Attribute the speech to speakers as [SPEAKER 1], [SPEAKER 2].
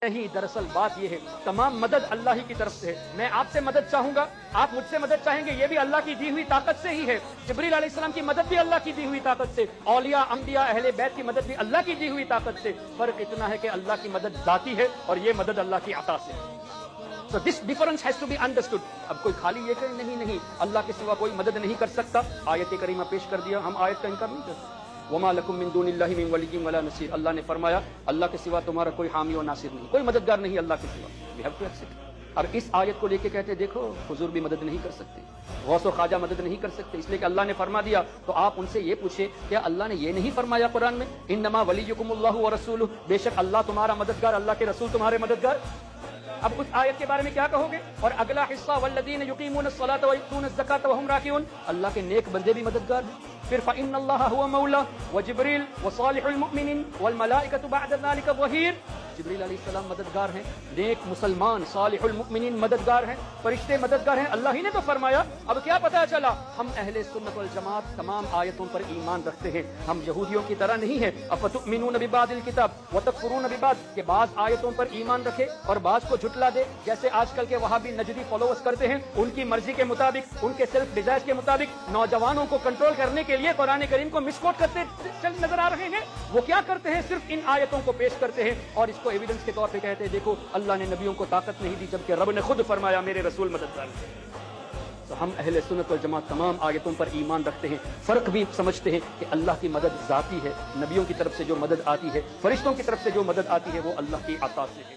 [SPEAKER 1] نہیں، دراصل بات یہ ہے تمام مدد اللہ ہی کی طرف سے ہے۔ میں آپ سے مدد چاہوں گا، آپ مجھ سے مدد چاہیں گے، یہ بھی اللہ کی دی ہوئی طاقت سے ہی ہے۔ جبریل علیہ السلام کی مدد بھی اللہ کی دی ہوئی طاقت سے، اولیاء انبیاء اہل بیت کی مدد بھی اللہ کی دی ہوئی طاقت سے۔ فرق اتنا ہے کہ اللہ کی مدد ذاتی ہے اور یہ مدد اللہ کی عطا سے۔ So this difference has to be understood۔ اب کوئی خالی یہ کہ نہیں اللہ کے سوا کوئی مدد نہیں کر سکتا، آیت کریمہ پیش کر دیا، ہم آیت کا انکار نہیں کرتے۔ وما لکم من دون اللہ من ولی ولا نصیر، اللہ نے فرمایا اللہ کے سوا تمہارا کوئی حامی و ناصر نہیں، کوئی مددگار نہیں اللہ کے سوا۔ We have to accept۔ اور اس آیت کو لے کے کہتے دیکھو حضور بھی مدد نہیں کر سکتے، غوث و خواجہ مدد نہیں کر سکتے، اس لیے کہ اللہ نے فرما دیا۔ تو آپ ان سے یہ پوچھے کیا اللہ نے یہ نہیں فرمایا قرآن میں انما ولیکم اللہ ورسولہ، بے شک اللہ تمہارا مددگار، اللہ کے رسول تمہارے مددگار؟ اب اس آیت کے بارے میں کیا کہو گے؟ اور اگلا حصہ والذین یقیمون الصلاۃ ویؤتون الزکاۃ وہم راکعون، اللہ کے نیک بندے بھی مددگار ہیں۔ پھر فإن اللہ هو مولا وجبریل وصالح المؤمنین والملائکۃ بعد ذلک ظہیر، جبریل علیہ السلام مددگار ہیں، نیک مسلمان صالح المؤمنین مددگار ہیں، فرشتے مددگار ہیں، اللہ ہی نے تو فرمایا۔ اب کیا پتہ چلا ہم اہل سنت والجماعت تمام آیتوں پر ایمان رکھتے ہیں، ہم یہودیوں کی طرح نہیں ہیں۔ افتؤمنون ببعض الکتاب وتکفرون ببعض، کہ بعض آیتوں پر ایمان رکھے اور بعض کو جھٹلا دے، جیسے آج کل کے وہابی نجدی فالوورز کرتے ہیں، ان کی مرضی کے مطابق، ان کے سیلف ڈیزائر کے مطابق نوجوانوں کو کنٹرول کرنے کے لیے قرآن کریم کو مس کوٹ کرتے نظر آ رہے ہیں۔ وہ کیا کرتے ہیں؟ صرف ان آیتوں کو پیش کرتے ہیں اور اس کو ایویڈنس کے طور پہ کہتے ہیں دیکھو اللہ نے نبیوں کو طاقت نہیں دی، جبکہ رب نے خود فرمایا میرے رسول مددگار ہیں۔ تو ہم اہل سنت والجماعت تمام آیتوں پر ایمان رکھتے ہیں، فرق بھی سمجھتے ہیں کہ اللہ کی مدد ذاتی ہے، نبیوں کی طرف سے جو مدد آتی ہے، فرشتوں کی طرف سے جو مدد آتی ہے وہ اللہ کی عطا سے ہے۔